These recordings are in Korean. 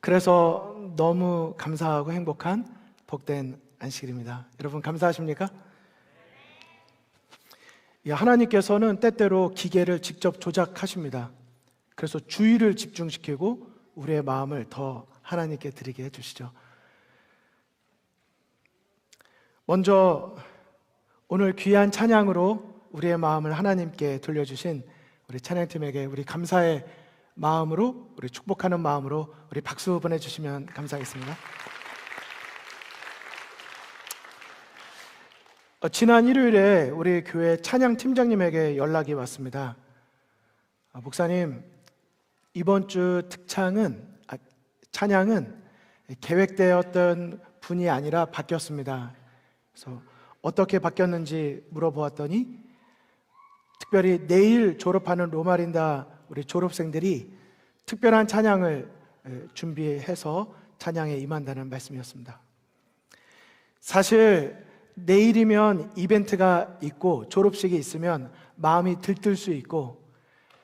그래서 너무 감사하고 행복한 복된 안식일입니다. 여러분 감사하십니까? 하나님께서는 때때로 기계를 직접 조작하십니다. 그래서 주의를 집중시키고 우리의 마음을 더 하나님께 드리게 해주시죠. 먼저 오늘 귀한 찬양으로 우리의 마음을 하나님께 돌려주신 우리 찬양팀에게 우리 감사의 마음으로, 우리 축복하는 마음으로 우리 박수 보내주시면 감사하겠습니다. 지난 일요일에 우리 교회 찬양팀장님에게 연락이 왔습니다. 목사님, 이번 주 찬양은 계획되었던 분이 아니라 바뀌었습니다. 그래서 어떻게 바뀌었는지 물어보았더니 특별히 내일 졸업하는 로마린다 우리 졸업생들이 특별한 찬양을 준비해서 찬양에 임한다는 말씀이었습니다. 사실 내일이면 이벤트가 있고 졸업식이 있으면 마음이 들뜰 수 있고,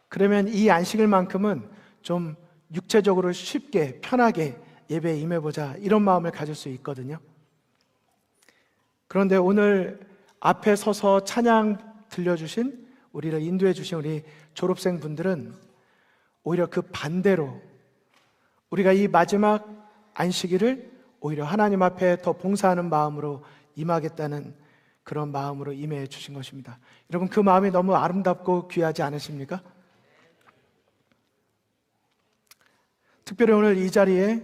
그러면 이 안식일만큼은 좀 육체적으로 쉽게 편하게 예배에 임해보자 이런 마음을 가질 수 있거든요. 그런데 오늘 앞에 서서 찬양 들려주신, 우리를 인도해 주신 우리 졸업생 분들은 오히려 그 반대로 우리가 이 마지막 안식일을 오히려 하나님 앞에 더 봉사하는 마음으로 임하겠다는 그런 마음으로 임해 주신 것입니다. 여러분, 그 마음이 너무 아름답고 귀하지 않으십니까? 특별히 오늘 이 자리에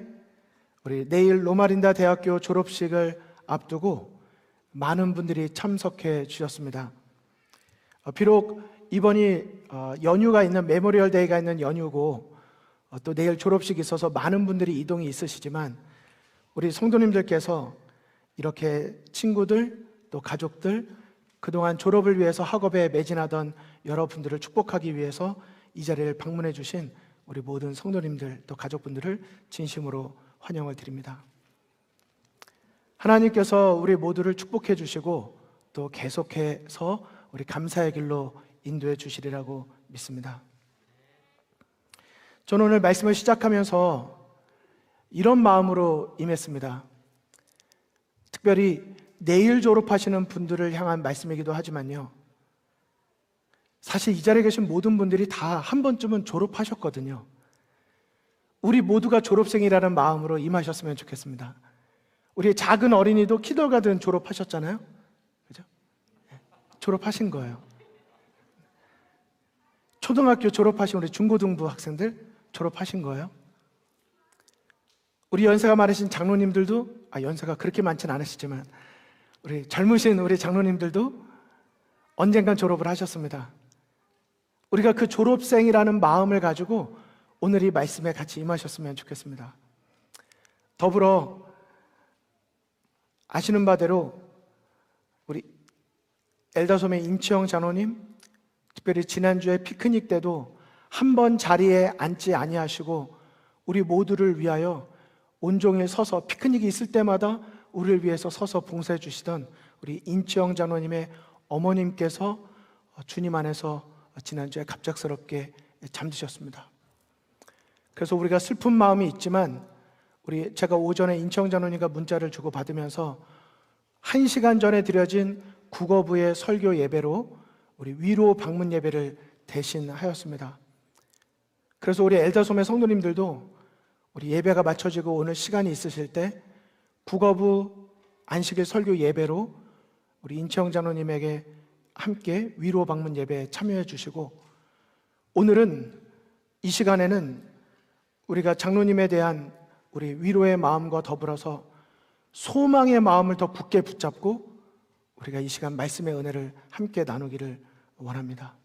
우리 내일 로마린다 대학교 졸업식을 앞두고 많은 분들이 참석해 주셨습니다. 비록 이번이 연휴가 있는 메모리얼 데이가 있는 연휴고 또 내일 졸업식이 있어서 많은 분들이 이동이 있으시지만, 우리 성도님들께서 이렇게 친구들 또 가족들, 그동안 졸업을 위해서 학업에 매진하던 여러분들을 축복하기 위해서 이 자리를 방문해 주신 우리 모든 성도님들 또 가족분들을 진심으로 환영을 드립니다. 하나님께서 우리 모두를 축복해 주시고 또 계속해서 우리 감사의 길로 인도해 주시리라고 믿습니다. 저는 오늘 말씀을 시작하면서 이런 마음으로 임했습니다. 특별히 내일 졸업하시는 분들을 향한 말씀이기도 하지만요, 사실 이 자리에 계신 모든 분들이 다 한 번쯤은 졸업하셨거든요. 우리 모두가 졸업생이라는 마음으로 임하셨으면 좋겠습니다. 우리 작은 어린이도 키덜가든 졸업하셨잖아요. 그죠? 졸업하신 거예요. 초등학교 졸업하신 우리 중고등부 학생들 졸업하신 거예요. 우리 연세가 많으신 장로님들도, 연세가 그렇게 많지는 않으시지만 우리 젊으신 우리 장로님들도 언젠간 졸업을 하셨습니다. 우리가 그 졸업생이라는 마음을 가지고 오늘 이 말씀에 같이 임하셨으면 좋겠습니다. 더불어 아시는 바대로 우리 엘다솜의 임치영 장로님, 특별히 지난주에 피크닉 때도 한 번 자리에 앉지 아니하시고 우리 모두를 위하여 온종일 서서 피크닉이 있을 때마다 우리를 위해서 서서 봉사해 주시던 우리 임치영 장로님의 어머님께서 주님 안에서 지난주에 갑작스럽게 잠드셨습니다. 그래서 우리가 슬픈 마음이 있지만 제가 오전에 임치영 장로님과 문자를 주고 받으면서 1시간 전에 드려진 국어부의 설교 예배로 우리 위로 방문 예배를 대신하였습니다. 그래서 우리 엘다솜의 성도님들도 우리 예배가 마쳐지고 오늘 시간이 있으실 때 국어부 안식일 설교 예배로 우리 임치영 장로님에게 함께 위로 방문 예배에 참여해 주시고, 오늘은 이 시간에는 우리가 장로님에 대한 우리 위로의 마음과 더불어서 소망의 마음을 더 굳게 붙잡고 우리가 이 시간 말씀의 은혜를 함께 나누기를 원합니다.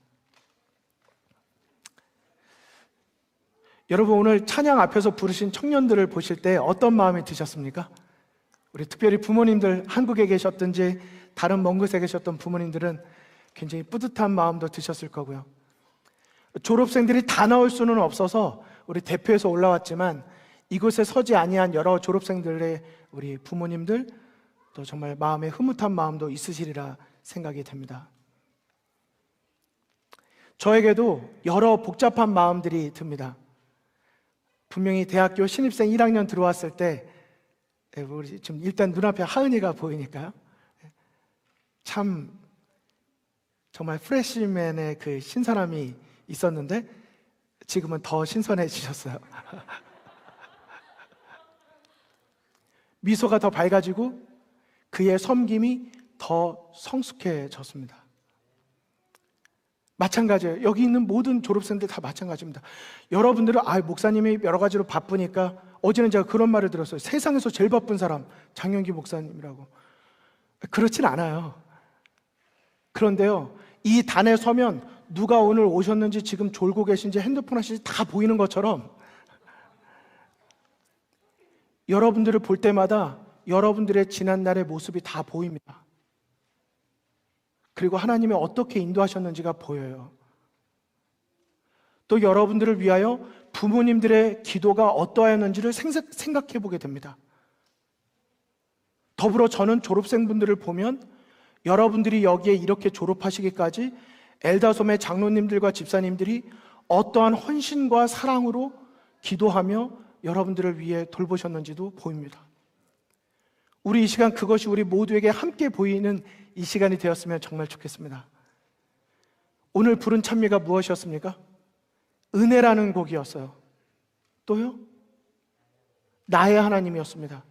여러분, 오늘 찬양 앞에서 부르신 청년들을 보실 때 어떤 마음이 드셨습니까? 우리 특별히 부모님들, 한국에 계셨든지 다른 먼 곳에 계셨던 부모님들은 굉장히 뿌듯한 마음도 드셨을 거고요. 졸업생들이 다 나올 수는 없어서 우리 대표에서 올라왔지만 이곳에 서지 아니한 여러 졸업생들의 우리 부모님들, 또 정말 마음에 흐뭇한 마음도 있으시리라 생각이 됩니다. 저에게도 여러 복잡한 마음들이 듭니다. 분명히 대학교 신입생 1학년 들어왔을 때 우리 지금 일단 눈앞에 하은이가 보이니까요. 참 정말 프레시맨의 그 신선함이 있었는데 지금은 더 신선해지셨어요. 미소가 더 밝아지고 그의 섬김이 더 성숙해졌습니다. 마찬가지예요. 여기 있는 모든 졸업생들 다 마찬가지입니다. 여러분들은 목사님이 여러 가지로 바쁘니까, 어제는 제가 그런 말을 들었어요. 세상에서 제일 바쁜 사람 장영기 목사님이라고. 그렇진 않아요. 그런데요, 이 단에 서면 누가 오늘 오셨는지, 지금 졸고 계신지, 핸드폰 하시는지 다 보이는 것처럼 여러분들을 볼 때마다 여러분들의 지난날의 모습이 다 보입니다. 그리고 하나님이 어떻게 인도하셨는지가 보여요. 또 여러분들을 위하여 부모님들의 기도가 어떠하였는지를 생각해 보게 됩니다. 더불어 저는 졸업생분들을 보면 여러분들이 여기에 이렇게 졸업하시기까지 엘다솜의 장로님들과 집사님들이 어떠한 헌신과 사랑으로 기도하며 여러분들을 위해 돌보셨는지도 보입니다. 우리 이 시간, 그것이 우리 모두에게 함께 보이는 이 시간이 되었으면 정말 좋겠습니다. 오늘 부른 찬미가 무엇이었습니까? 은혜라는 곡이었어요. 또요? 나의 하나님이었습니다.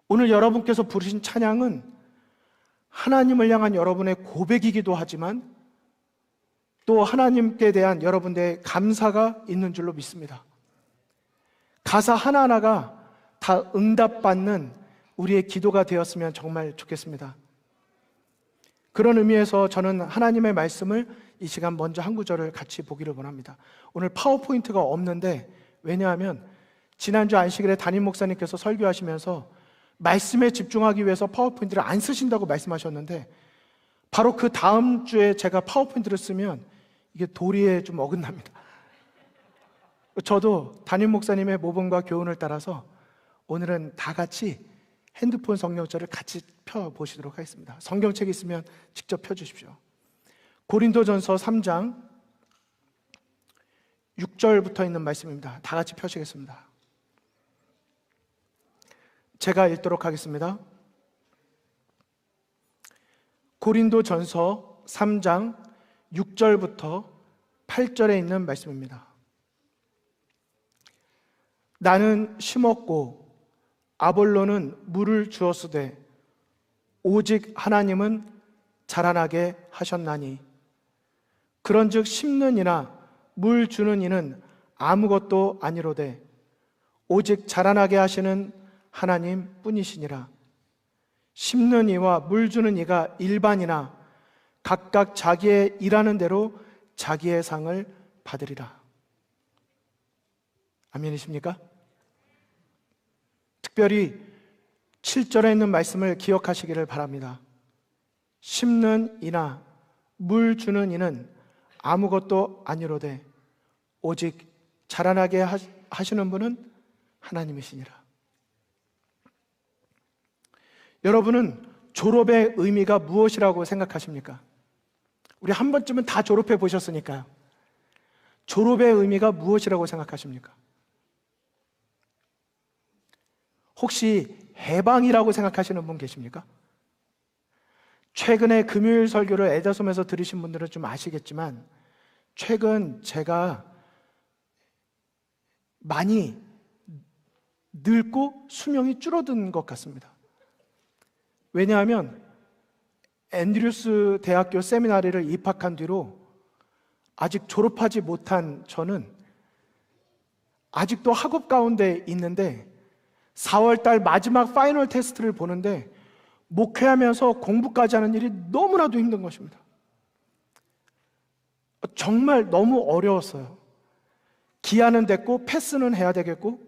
오늘 여러분께서 부르신 찬양은 하나님을 향한 여러분의 고백이기도 하지만 또 하나님께 대한 여러분들의 감사가 있는 줄로 믿습니다. 가사 하나하나가 다 응답받는 우리의 기도가 되었으면 정말 좋겠습니다. 그런 의미에서 저는 하나님의 말씀을 이 시간 먼저 한 구절을 같이 보기를 원합니다. 오늘 파워포인트가 없는데, 왜냐하면 지난주 안식일에 담임 목사님께서 설교하시면서 말씀에 집중하기 위해서 파워포인트를 안 쓰신다고 말씀하셨는데, 바로 그 다음 주에 제가 파워포인트를 쓰면 이게 도리에 좀 어긋납니다. 저도 담임 목사님의 모범과 교훈을 따라서 오늘은 다 같이 핸드폰 성경절을 같이 펴보시도록 하겠습니다. 성경책 있으면 직접 펴주십시오. 고린도전서 3장 6절부터 있는 말씀입니다. 다 같이 펴시겠습니다. 제가 읽도록 하겠습니다. 고린도전서 3장 6절부터 8절에 있는 말씀입니다. 나는 심었고 아볼로는 물을 주었으되 오직 하나님은 자라나게 하셨나니, 그런즉 심는 이나 물 주는 이는 아무것도 아니로되 오직 자라나게 하시는 하나님 뿐이시니라. 심는 이와 물 주는 이가 일반이나 각각 자기의 일하는 대로 자기의 상을 받으리라. 아멘이십니까? 특별히 7절에 있는 말씀을 기억하시기를 바랍니다. 심는 이나 물 주는 이는 아무것도 아니로되 오직 자라나게 하시는 분은 하나님이시니라. 여러분은 졸업의 의미가 무엇이라고 생각하십니까? 우리 한 번쯤은 다 졸업해 보셨으니까요. 졸업의 의미가 무엇이라고 생각하십니까? 혹시 해방이라고 생각하시는 분 계십니까? 최근에 금요일 설교를 엘다솜에서 들으신 분들은 좀 아시겠지만, 최근 제가 많이 늙고 수명이 줄어든 것 같습니다. 왜냐하면 앤드류스 대학교 세미나리를 입학한 뒤로 아직 졸업하지 못한 저는 아직도 학업 가운데 있는데 4월달 마지막 파이널 테스트를 보는데 목회하면서 공부까지 하는 일이 너무나도 힘든 것입니다. 정말 너무 어려웠어요. 기한은 됐고 패스는 해야 되겠고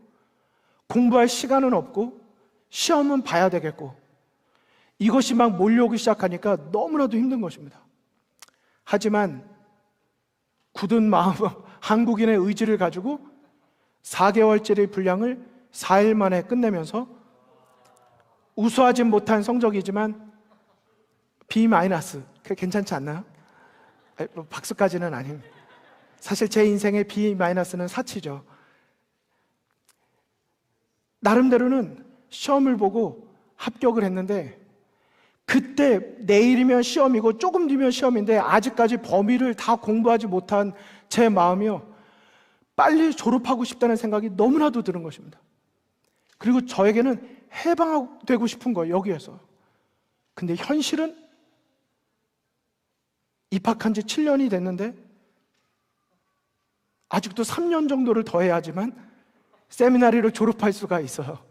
공부할 시간은 없고 시험은 봐야 되겠고 이것이 막 몰려오기 시작하니까 너무나도 힘든 것입니다. 하지만 굳은 마음, 한국인의 의지를 가지고 4개월짜리 분량을 4일 만에 끝내면서 우수하진 못한 성적이지만 B-, 괜찮지 않나요? 박수까지는 아닙니다. 사실 제 인생의 B-는 사치죠. 나름대로는 시험을 보고 합격을 했는데, 그때 내일이면 시험이고 조금 뒤면 시험인데 아직까지 범위를 다 공부하지 못한 제 마음이요, 빨리 졸업하고 싶다는 생각이 너무나도 드는 것입니다. 그리고 저에게는 해방되고 싶은 거예요, 여기에서. 근데 현실은 입학한 지 7년이 됐는데 아직도 3년 정도를 더 해야지만 세미나리를 졸업할 수가 있어요.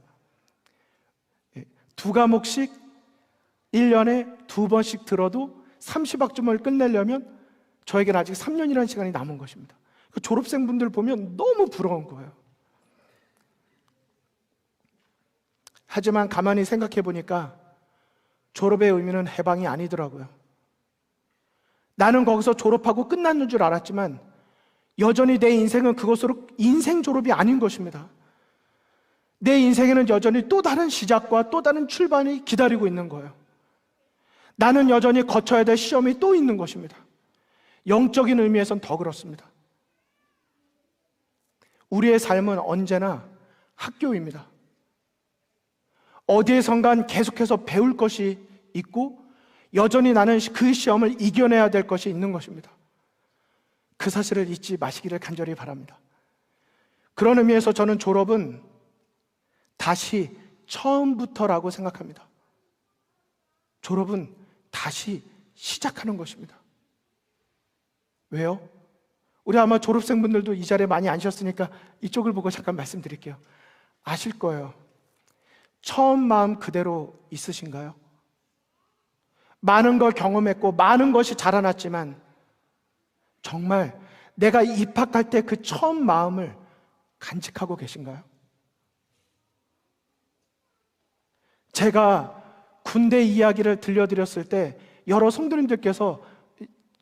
2과목씩 1년에 2번씩 들어도 30학점을 끝내려면 저에게는 아직 3년이라는 시간이 남은 것입니다. 그 졸업생분들 보면 너무 부러운 거예요. 하지만 가만히 생각해 보니까 졸업의 의미는 해방이 아니더라고요. 나는 거기서 졸업하고 끝났는 줄 알았지만 여전히 내 인생은 그것으로 인생 졸업이 아닌 것입니다. 내 인생에는 여전히 또 다른 시작과 또 다른 출발이 기다리고 있는 거예요. 나는 여전히 거쳐야 될 시험이 또 있는 것입니다. 영적인 의미에선 더 그렇습니다. 우리의 삶은 언제나 학교입니다. 어디에선간 계속해서 배울 것이 있고 여전히 나는 그 시험을 이겨내야 될 것이 있는 것입니다. 그 사실을 잊지 마시기를 간절히 바랍니다. 그런 의미에서 저는 졸업은 다시 처음부터라고 생각합니다. 졸업은 다시 시작하는 것입니다. 왜요? 우리 아마 졸업생분들도 이 자리에 많이 앉으셨으니까 이쪽을 보고 잠깐 말씀드릴게요. 아실 거예요. 처음 마음 그대로 있으신가요? 많은 걸 경험했고 많은 것이 자라났지만 정말 내가 입학할 때 그 처음 마음을 간직하고 계신가요? 제가 군대 이야기를 들려드렸을 때 여러 성도님들께서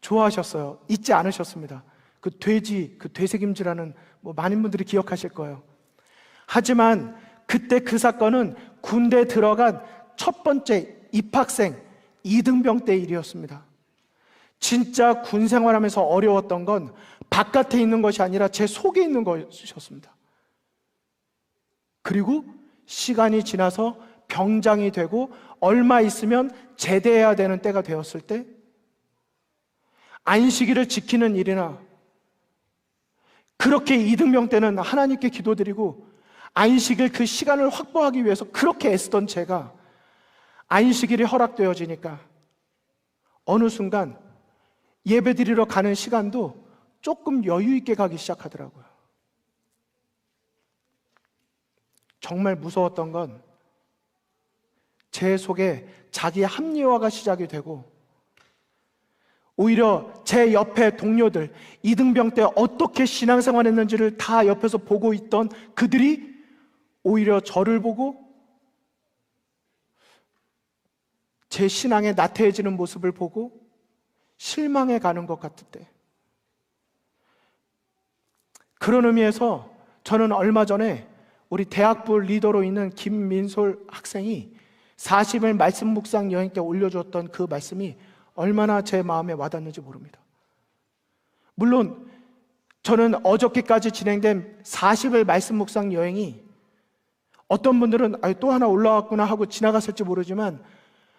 좋아하셨어요. 잊지 않으셨습니다. 그 돼지, 그 되새김질하는 많은 분들이 기억하실 거예요. 하지만 그때 그 사건은 군대 들어간 첫 번째 입학생 이등병 때 일이었습니다. 진짜 군 생활하면서 어려웠던 건 바깥에 있는 것이 아니라 제 속에 있는 것이었습니다. 그리고 시간이 지나서 병장이 되고 얼마 있으면 제대해야 되는 때가 되었을 때 안식일을 지키는 일이나 그렇게 이등병 때는 하나님께 기도드리고 안식일 그 시간을 확보하기 위해서 그렇게 애쓰던 제가 안식일이 허락되어지니까 어느 순간 예배드리러 가는 시간도 조금 여유 있게 가기 시작하더라고요. 정말 무서웠던 건 제 속에 자기 합리화가 시작이 되고 오히려 제 옆에 동료들, 이등병 때 어떻게 신앙생활 했는지를 다 옆에서 보고 있던 그들이 오히려 저를 보고 제 신앙에 나태해지는 모습을 보고 실망해 가는 것 같을 때, 그런 의미에서 저는 얼마 전에 우리 대학부 리더로 있는 김민솔 학생이 40일 말씀 묵상 여행 때 올려주었던 그 말씀이 얼마나 제 마음에 와닿는지 모릅니다. 물론 저는 어저께까지 진행된 40일 말씀 묵상 여행이 어떤 분들은 또 하나 올라왔구나 하고 지나갔을지 모르지만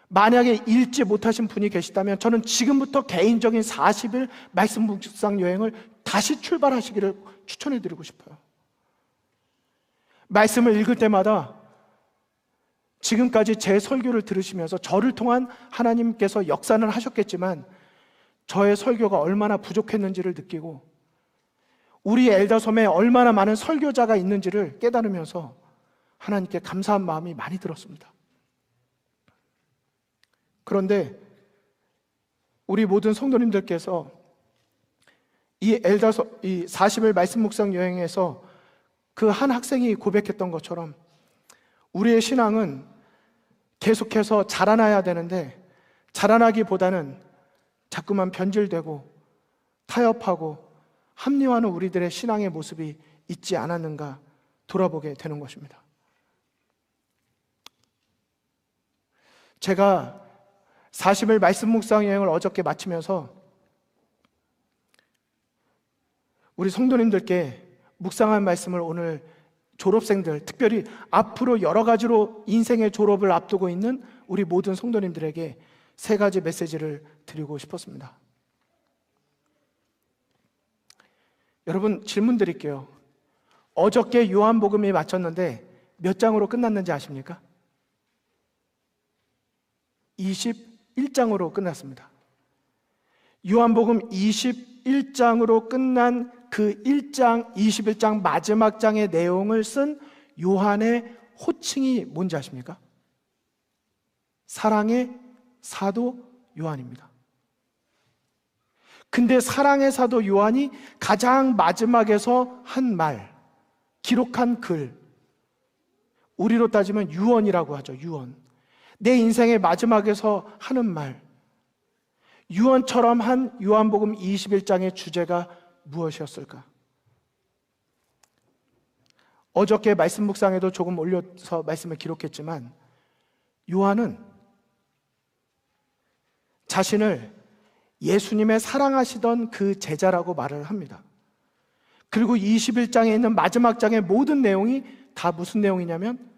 만약에 읽지 못하신 분이 계시다면 저는 지금부터 개인적인 40일 말씀 묵상 여행을 다시 출발하시기를 추천해 드리고 싶어요. 말씀을 읽을 때마다 지금까지 제 설교를 들으시면서 저를 통한 하나님께서 역사는 하셨겠지만 저의 설교가 얼마나 부족했는지를 느끼고 우리 엘더섬에 얼마나 많은 설교자가 있는지를 깨달으면서 하나님께 감사한 마음이 많이 들었습니다. 그런데 우리 모든 성도님들께서 이 40일 말씀 묵상 여행에서 그 한 학생이 고백했던 것처럼 우리의 신앙은 계속해서 자라나야 되는데 자라나기보다는 자꾸만 변질되고 타협하고 합리화하는 우리들의 신앙의 모습이 있지 않았는가 돌아보게 되는 것입니다. 제가 40일 말씀 묵상 여행을 어저께 마치면서 우리 성도님들께 묵상한 말씀을 오늘 졸업생들, 특별히 앞으로 여러 가지로 인생의 졸업을 앞두고 있는 우리 모든 성도님들에게 세 가지 메시지를 드리고 싶었습니다. 여러분, 질문 드릴게요. 어저께 요한복음이 마쳤는데 몇 장으로 끝났는지 아십니까? 21장으로 끝났습니다. 요한복음 21장으로 끝난 그 1장, 21장 마지막 장의 내용을 쓴 요한의 호칭이 뭔지 아십니까? 사랑의 사도 요한입니다. 근데 사랑의 사도 요한이 가장 마지막에서 한 말, 기록한 글, 우리로 따지면 유언이라고 하죠. 유언. 내 인생의 마지막에서 하는 말, 유언처럼 한 요한복음 21장의 주제가 무엇이었을까? 어저께 말씀 묵상에도 조금 올려서 말씀을 기록했지만 요한은 자신을 예수님의 사랑하시던 그 제자라고 말을 합니다. 그리고 21장에 있는 마지막 장의 모든 내용이 다 무슨 내용이냐면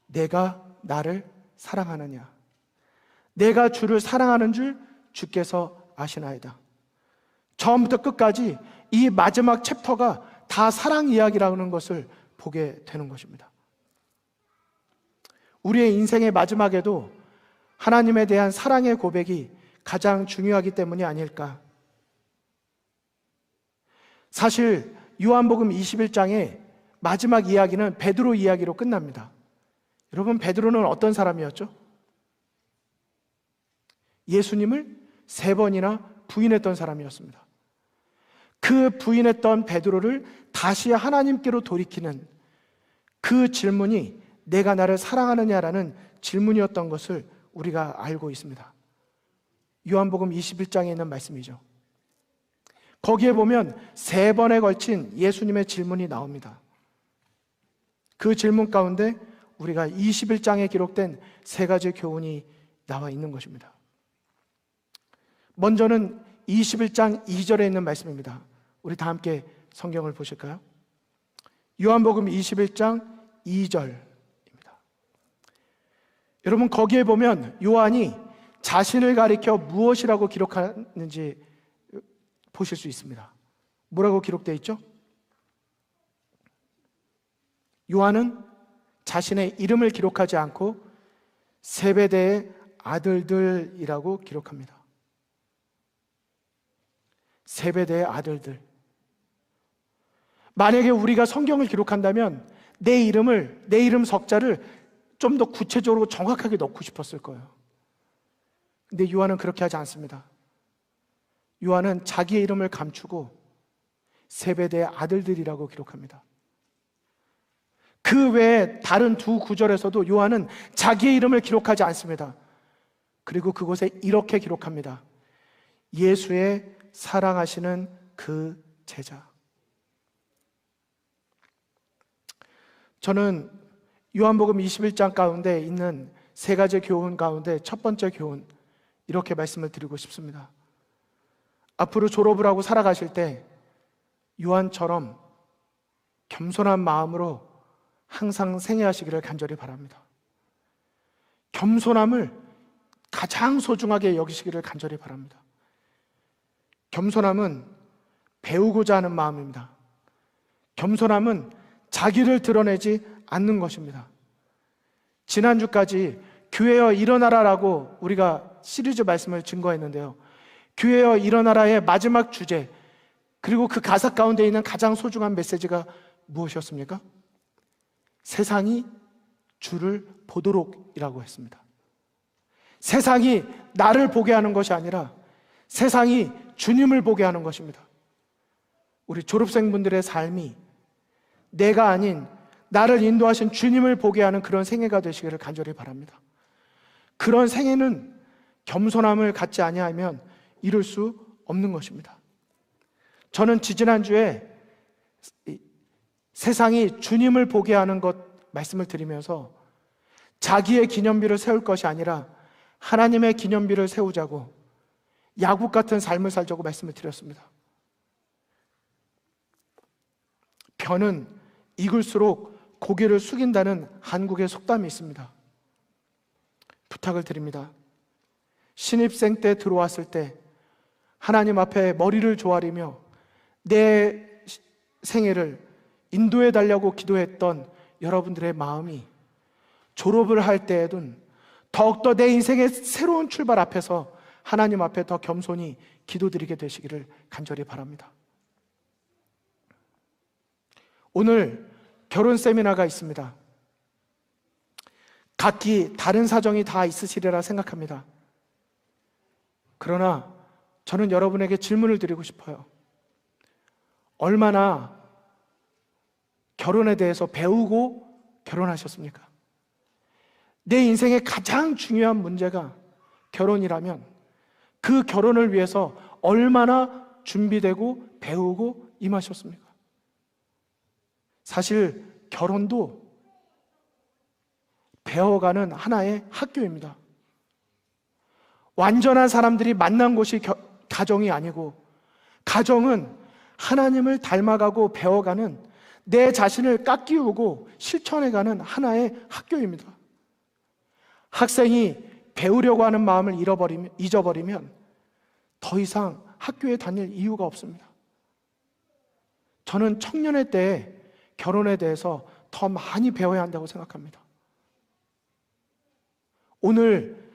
내가 나를 사랑하느냐, 내가 주를 사랑하는 줄 주께서 아시나이다. 처음부터 끝까지 이 마지막 챕터가 다 사랑 이야기라는 것을 보게 되는 것입니다. 우리의 인생의 마지막에도 하나님에 대한 사랑의 고백이 가장 중요하기 때문이 아닐까. 사실 요한복음 21장의 마지막 이야기는 베드로 이야기로 끝납니다. 여러분, 베드로는 어떤 사람이었죠? 예수님을 3번이나 부인했던 사람이었습니다. 그 부인했던 베드로를 다시 하나님께로 돌이키는 그 질문이 내가 나를 사랑하느냐라는 질문이었던 것을 우리가 알고 있습니다. 요한복음 21장에 있는 말씀이죠. 거기에 보면 3번에 걸친 예수님의 질문이 나옵니다. 그 질문 가운데 우리가 21장에 기록된 3가지 교훈이 나와 있는 것입니다. 먼저는 21장 2절에 있는 말씀입니다. 우리 다 함께 성경을 보실까요? 요한복음 21장 2절입니다. 여러분, 거기에 보면 요한이 자신을 가리켜 무엇이라고 기록하는지 보실 수 있습니다. 뭐라고 기록되어 있죠? 요한은 자신의 이름을 기록하지 않고 세베대의 아들들이라고 기록합니다. 세베대의 아들들. 만약에 우리가 성경을 기록한다면 내 이름 석자를 좀 더 구체적으로 정확하게 넣고 싶었을 거예요. 근데 요한은 그렇게 하지 않습니다. 요한은 자기의 이름을 감추고 세베대의 아들들이라고 기록합니다. 그 외에 다른 2 구절에서도 요한은 자기의 이름을 기록하지 않습니다. 그리고 그곳에 이렇게 기록합니다. 예수의 사랑하시는 그 제자. 저는 요한복음 21장 가운데 있는 3가지 교훈 가운데 첫 번째 교훈, 이렇게 말씀을 드리고 싶습니다. 앞으로 졸업을 하고 살아가실 때 요한처럼 겸손한 마음으로 항상 생애하시기를 간절히 바랍니다. 겸손함을 가장 소중하게 여기시기를 간절히 바랍니다. 겸손함은 배우고자 하는 마음입니다. 겸손함은 자기를 드러내지 않는 것입니다. 지난주까지 교회여 일어나라라고 우리가 시리즈 말씀을 증거했는데요. 교회여 일어나라의 마지막 주제, 그리고 그 가사 가운데 있는 가장 소중한 메시지가 무엇이었습니까? 세상이 주를 보도록이라고 했습니다. 세상이 나를 보게 하는 것이 아니라 세상이 주님을 보게 하는 것입니다. 우리 졸업생분들의 삶이 내가 아닌 나를 인도하신 주님을 보게 하는 그런 생애가 되시기를 간절히 바랍니다. 그런 생애는 겸손함을 갖지 아니하면 이룰 수 없는 것입니다. 저는 지지난주에 세상이 주님을 보게 하는 것 말씀을 드리면서 자기의 기념비를 세울 것이 아니라 하나님의 기념비를 세우자고 야곱 같은 삶을 살자고 말씀을 드렸습니다. 변은 익을수록 고개를 숙인다는 한국의 속담이 있습니다. 부탁을 드립니다. 신입생 때 들어왔을 때 하나님 앞에 머리를 조아리며 내 생애를 인도해 달라고 기도했던 여러분들의 마음이 졸업을 할 때에는 더욱더 내 인생의 새로운 출발 앞에서 하나님 앞에 더 겸손히 기도드리게 되시기를 간절히 바랍니다. 오늘 결혼 세미나가 있습니다. 각기 다른 사정이 다 있으시리라 생각합니다. 그러나 저는 여러분에게 질문을 드리고 싶어요. 얼마나 결혼에 대해서 배우고 결혼하셨습니까? 내 인생의 가장 중요한 문제가 결혼이라면 그 결혼을 위해서 얼마나 준비되고 배우고 임하셨습니까? 사실 결혼도 배워가는 하나의 학교입니다. 완전한 사람들이 만난 곳이 가정이 아니고, 가정은 하나님을 닮아가고 배워가는, 내 자신을 깎이우고 실천해가는 하나의 학교입니다. 학생이 배우려고 하는 마음을 잊어버리면 더 이상 학교에 다닐 이유가 없습니다. 저는 청년의 때에 결혼에 대해서 더 많이 배워야 한다고 생각합니다. 오늘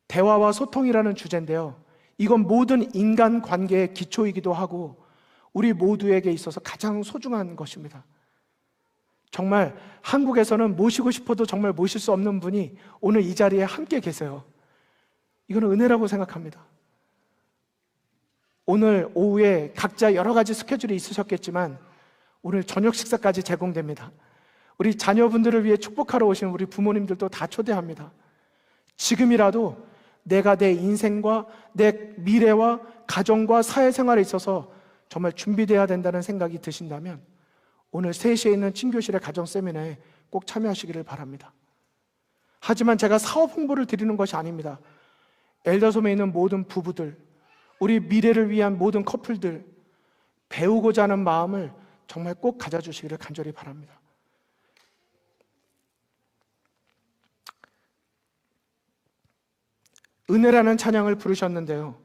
대화와 소통이라는 주제인데요, 이건 모든 인간 관계의 기초이기도 하고 우리 모두에게 있어서 가장 소중한 것입니다. 정말 한국에서는 모시고 싶어도 정말 모실 수 없는 분이 오늘 이 자리에 함께 계세요. 이거는 은혜라고 생각합니다. 오늘 오후에 각자 여러 가지 스케줄이 있으셨겠지만 오늘 저녁 식사까지 제공됩니다. 우리 자녀분들을 위해 축복하러 오신 우리 부모님들도 다 초대합니다. 지금이라도 내가 내 인생과 내 미래와 가정과 사회생활에 있어서 정말 준비되어야 된다는 생각이 드신다면 오늘 3시에 있는 친교실의 가정 세미나에 꼭 참여하시기를 바랍니다. 하지만 제가 사업 홍보를 드리는 것이 아닙니다. 엘더솜에 있는 모든 부부들, 우리 미래를 위한 모든 커플들, 배우고자 하는 마음을 정말 꼭 가져주시기를 간절히 바랍니다. 은혜라는 찬양을 부르셨는데요,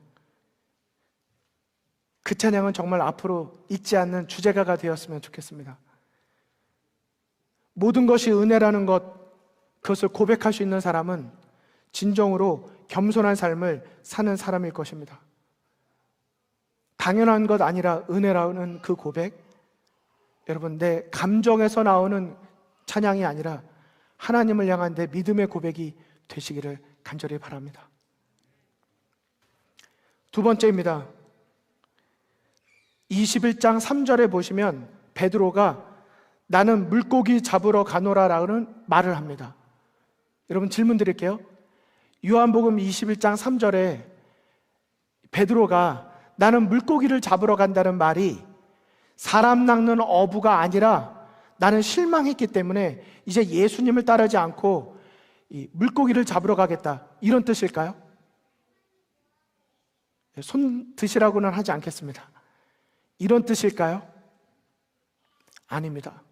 그 찬양은 정말 앞으로 잊지 않는 주제가가 되었으면 좋겠습니다. 모든 것이 은혜라는 것, 그것을 고백할 수 있는 사람은 진정으로 겸손한 삶을 사는 사람일 것입니다. 당연한 것 아니라 은혜라는 그 고백, 여러분, 내 감정에서 나오는 찬양이 아니라 하나님을 향한 내 믿음의 고백이 되시기를 간절히 바랍니다. 두 번째입니다. 21장 3절에 보시면 베드로가 나는 물고기 잡으러 가노라라는 말을 합니다. 여러분, 질문 드릴게요. 요한복음 21장 3절에 베드로가 나는 물고기를 잡으러 간다는 말이 사람 낚는 어부가 아니라 나는 실망했기 때문에 이제 예수님을 따르지 않고 이 물고기를 잡으러 가겠다, 이런 뜻일까요? 손 드시라고는 하지 않겠습니다. 이런 뜻일까요? 아닙니다.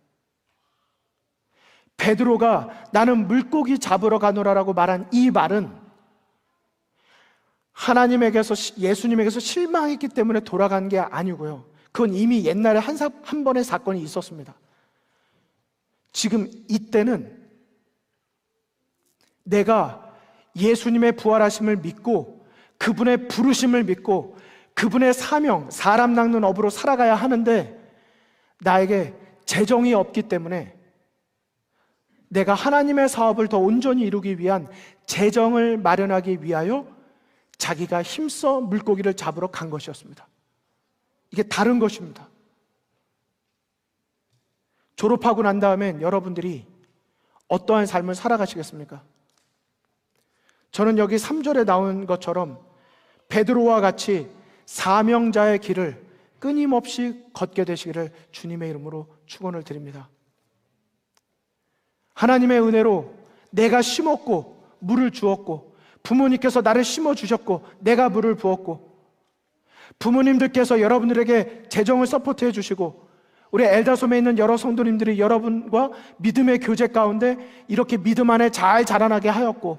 베드로가 나는 물고기 잡으러 가노라라고 말한 이 말은 하나님에게서, 예수님에게서 실망했기 때문에 돌아간 게 아니고요, 그건 이미 옛날에 한 번의 사건이 있었습니다. 지금 이때는 내가 예수님의 부활하심을 믿고 그분의 부르심을 믿고 그분의 사명, 사람 낚는 업으로 살아가야 하는데 나에게 재정이 없기 때문에 내가 하나님의 사업을 더 온전히 이루기 위한 재정을 마련하기 위하여 자기가 힘써 물고기를 잡으러 간 것이었습니다. 이게 다른 것입니다. 졸업하고 난 다음엔 여러분들이 어떠한 삶을 살아가시겠습니까? 저는 여기 3절에 나온 것처럼 베드로와 같이 사명자의 길을 끊임없이 걷게 되시기를 주님의 이름으로 축원을 드립니다. 하나님의 은혜로 내가 심었고 물을 주었고, 부모님께서 나를 심어주셨고 내가 물을 부었고, 부모님들께서 여러분들에게 재정을 서포트해 주시고 우리 엘다솜에 있는 여러 성도님들이 여러분과 믿음의 교제 가운데 이렇게 믿음 안에 잘 자라나게 하였고,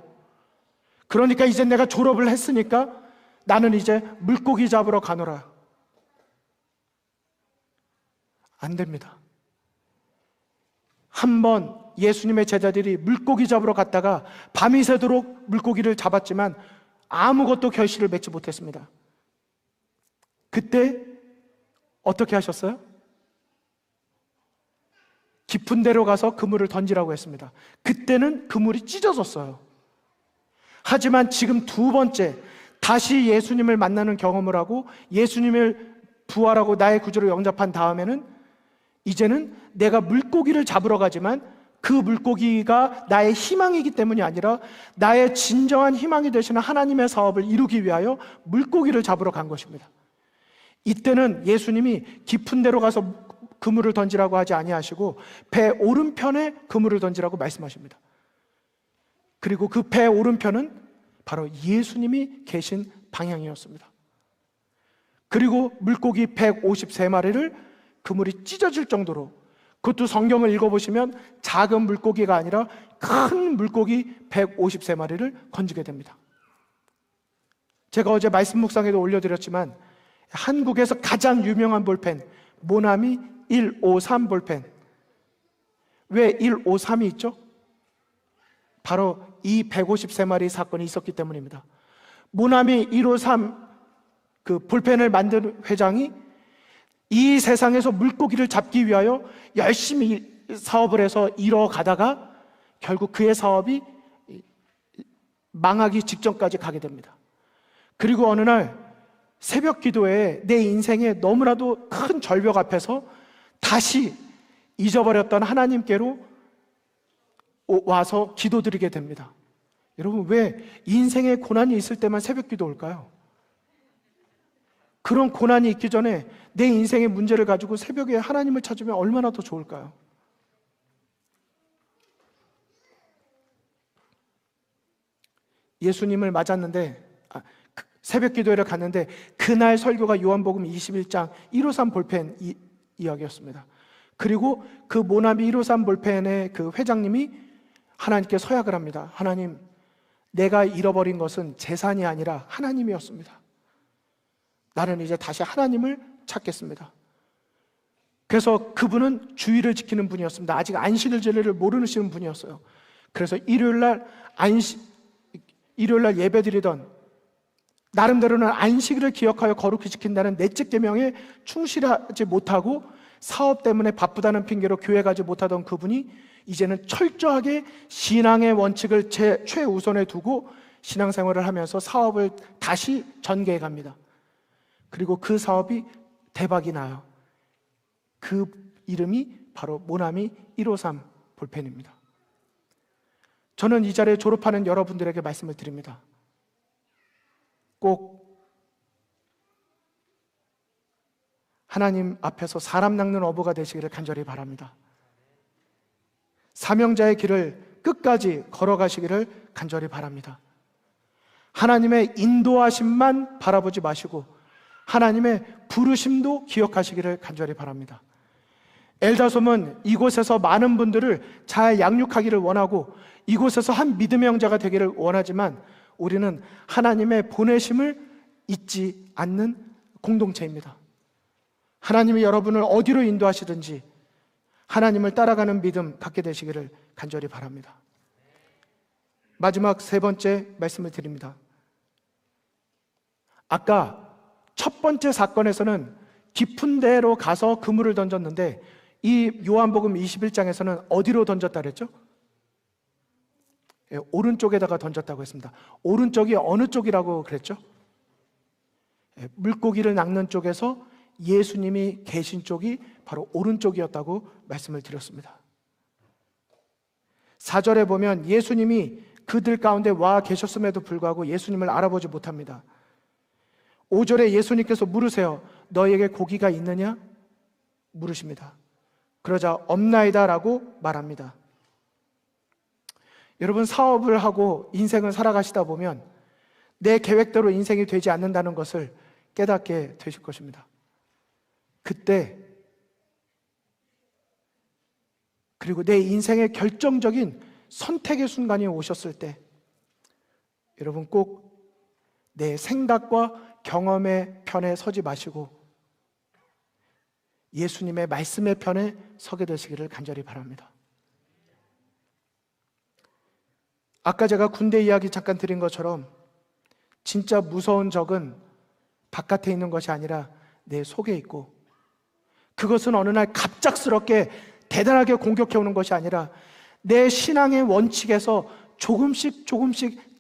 그러니까 이제 내가 졸업을 했으니까 나는 이제 물고기 잡으러 가노라. 안 됩니다. 한번 예수님의 제자들이 물고기 잡으러 갔다가 밤이 새도록 물고기를 잡았지만 아무것도 결실을 맺지 못했습니다. 그때 어떻게 하셨어요? 깊은 데로 가서 그물을 던지라고 했습니다. 그때는 그물이 찢어졌어요. 하지만 지금 두 번째, 다시 예수님을 만나는 경험을 하고 예수님을 부활하고 나의 구주로 영접한 다음에는 이제는 내가 물고기를 잡으러 가지만 그 물고기가 나의 희망이기 때문이 아니라 나의 진정한 희망이 되시는 하나님의 사업을 이루기 위하여 물고기를 잡으러 간 것입니다. 이때는 예수님이 깊은 데로 가서 그물을 던지라고 하지 아니하시고 배 오른편에 그물을 던지라고 말씀하십니다. 그리고 그 배 오른편은 바로 예수님이 계신 방향이었습니다. 그리고 물고기 153마리를 그물이 찢어질 정도로, 그것도 성경을 읽어보시면 작은 물고기가 아니라 큰 물고기 153마리를 건지게 됩니다. 제가 어제 말씀 묵상에도 올려드렸지만 한국에서 가장 유명한 볼펜 모나미 153 볼펜, 왜 153이 있죠? 바로 이 153마리 사건이 있었기 때문입니다. 모나미 153 그 볼펜을 만든 회장이 이 세상에서 물고기를 잡기 위하여 열심히 사업을 해서 이뤄가다가 결국 그의 사업이 망하기 직전까지 가게 됩니다. 그리고 어느 날 새벽 기도에 내 인생에 너무나도 큰 절벽 앞에서 다시 잊어버렸던 하나님께로 와서 기도드리게 됩니다. 여러분, 왜 인생에 고난이 있을 때만 새벽 기도 올까요? 그런 고난이 있기 전에 내 인생의 문제를 가지고 새벽에 하나님을 찾으면 얼마나 더 좋을까요? 예수님을 맞았는데, 새벽 기도회를 갔는데 그날 설교가 요한복음 21장 153 볼펜 이야기였습니다. 그리고 그 모나미 153 볼펜의 그 회장님이 하나님께 서약을 합니다. 하나님, 내가 잃어버린 것은 재산이 아니라 하나님이었습니다. 나는 이제 다시 하나님을 찾겠습니다. 그래서 그분은 주의를 지키는 분이었습니다. 아직 안식일 진리를 모르시는 분이었어요. 그래서 일요일날 예배드리던, 나름대로는 안식일을 기억하여 거룩히 지킨다는 넷째 계명에 충실하지 못하고 사업 때문에 바쁘다는 핑계로 교회 가지 못하던 그분이 이제는 철저하게 신앙의 원칙을 최우선에 두고 신앙생활을 하면서 사업을 다시 전개해 갑니다. 그리고 그 사업이 대박이 나요. 그 이름이 바로 모나미 153 볼펜입니다. 저는 이 자리에 졸업하는 여러분들에게 말씀을 드립니다. 꼭 하나님 앞에서 사람 낚는 어부가 되시기를 간절히 바랍니다. 사명자의 길을 끝까지 걸어가시기를 간절히 바랍니다. 하나님의 인도하심만 바라보지 마시고 하나님의 부르심도 기억하시기를 간절히 바랍니다. 엘다솜은 이곳에서 많은 분들을 잘 양육하기를 원하고 이곳에서 한 믿음의 형제가 되기를 원하지만 우리는 하나님의 보내심을 잊지 않는 공동체입니다. 하나님이 여러분을 어디로 인도하시든지 하나님을 따라가는 믿음 갖게 되시기를 간절히 바랍니다. 마지막 세 번째 말씀을 드립니다. 아까 첫 번째 사건에서는 깊은 데로 가서 그물을 던졌는데 이 요한복음 21장에서는 어디로 던졌다 그랬죠? 오른쪽에다가 던졌다고 했습니다. 오른쪽이 어느 쪽이라고 그랬죠? 물고기를 낚는 쪽에서 예수님이 계신 쪽이 바로 오른쪽이었다고 말씀을 드렸습니다. 4절에 보면 예수님이 그들 가운데 와 계셨음에도 불구하고 예수님을 알아보지 못합니다. 5절에 예수님께서 물으세요. 너에게 고기가 있느냐? 물으십니다. 그러자 없나이다 라고 말합니다. 여러분, 사업을 하고 인생을 살아가시다 보면 내 계획대로 인생이 되지 않는다는 것을 깨닫게 되실 것입니다. 그때 그리고 내 인생의 결정적인 선택의 순간이 오셨을 때 여러분 꼭 내 생각과 경험의 편에 서지 마시고 예수님의 말씀의 편에 서게 되시기를 간절히 바랍니다. 아까 제가 군대 이야기 잠깐 드린 것처럼 진짜 무서운 적은 바깥에 있는 것이 아니라 내 속에 있고, 그것은 어느 날 갑작스럽게 대단하게 공격해 오는 것이 아니라 내 신앙의 원칙에서 조금씩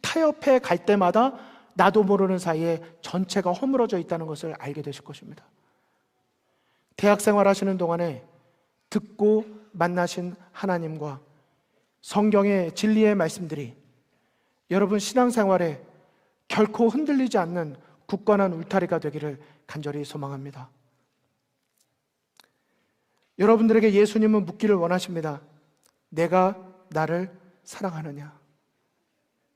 타협해 갈 때마다 나도 모르는 사이에 전체가 허물어져 있다는 것을 알게 되실 것입니다. 대학 생활하시는 동안에 듣고 만나신 하나님과 성경의 진리의 말씀들이 여러분 신앙생활에 결코 흔들리지 않는 굳건한 울타리가 되기를 간절히 소망합니다. 여러분들에게 예수님은 묻기를 원하십니다. 내가 나를 사랑하느냐?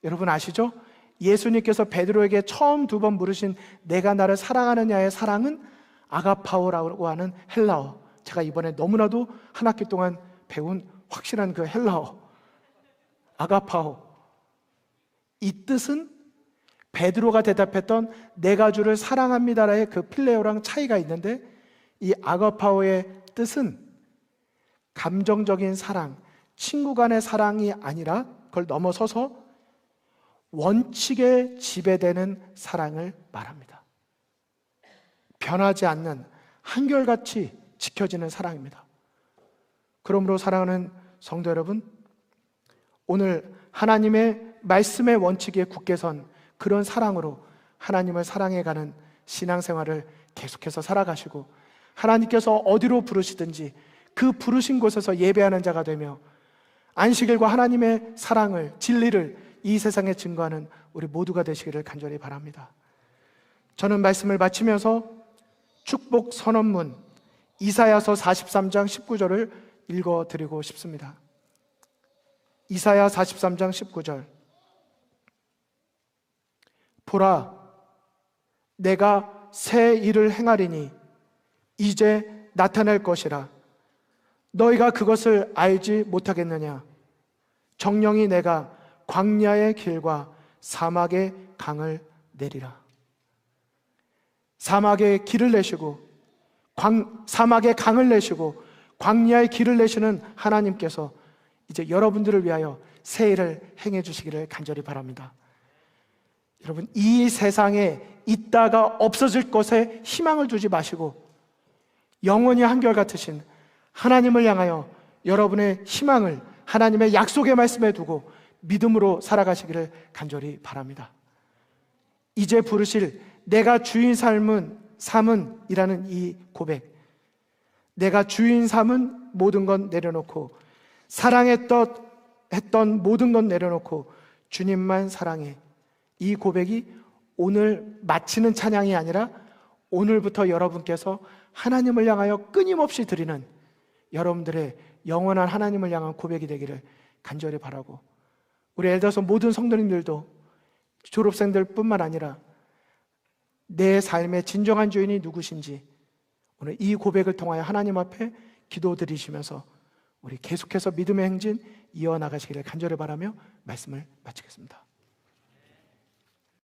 여러분 아시죠? 예수님께서 베드로에게 처음 2번 물으신 내가 나를 사랑하느냐의 사랑은 아가파오라고 하는 헬라어, 제가 이번에 너무나도 한 학기 동안 배운 확실한 그 헬라어 아가파오, 이 뜻은 베드로가 대답했던 내가 주를 사랑합니다라의 그 필레오랑 차이가 있는데, 이 아가파오의 뜻은 감정적인 사랑, 친구 간의 사랑이 아니라 그걸 넘어서서 원칙에 지배되는 사랑을 말합니다. 변하지 않는 한결같이 지켜지는 사랑입니다. 그러므로 사랑하는 성도 여러분, 오늘 하나님의 말씀의 원칙에 굳게 선 그런 사랑으로 하나님을 사랑해가는 신앙생활을 계속해서 살아가시고, 하나님께서 어디로 부르시든지 그 부르신 곳에서 예배하는 자가 되며 안식일과 하나님의 사랑을, 진리를 이 세상에 증거하는 우리 모두가 되시기를 간절히 바랍니다. 저는 말씀을 마치면서 축복 선언문 이사야서 43장 19절을 읽어드리고 싶습니다. 이사야 43장 19절. 보라, 내가 새 일을 행하리니 이제 나타날 것이라. 너희가 그것을 알지 못하겠느냐? 정령이 내가 광야의 길과 사막의 강을 내리라. 사막의 길을 내시고 사막의 강을 내시고 광야의 길을 내시는 하나님께서 이제 여러분들을 위하여 새 일을 행해 주시기를 간절히 바랍니다. 여러분, 이 세상에 있다가 없어질 것에 희망을 두지 마시고 영원히 한결같으신 하나님을 향하여 여러분의 희망을 하나님의 약속의 말씀에 두고 믿음으로 살아가시기를 간절히 바랍니다. 이제 부르실 내가 주인 삼은 이라는 이 고백, 내가 주인 삼은 모든 것 내려놓고 사랑했던 모든 것 내려놓고 주님만 사랑해, 이 고백이 오늘 마치는 찬양이 아니라 오늘부터 여러분께서 하나님을 향하여 끊임없이 드리는 여러분들의 영원한 하나님을 향한 고백이 되기를 간절히 바라고, 우리 엘더서 모든 성도님들도 졸업생들 뿐만 아니라 내 삶의 진정한 주인이 누구신지 오늘 이 고백을 통하여 하나님 앞에 기도드리시면서 우리 계속해서 믿음의 행진 이어나가시기를 간절히 바라며 말씀을 마치겠습니다.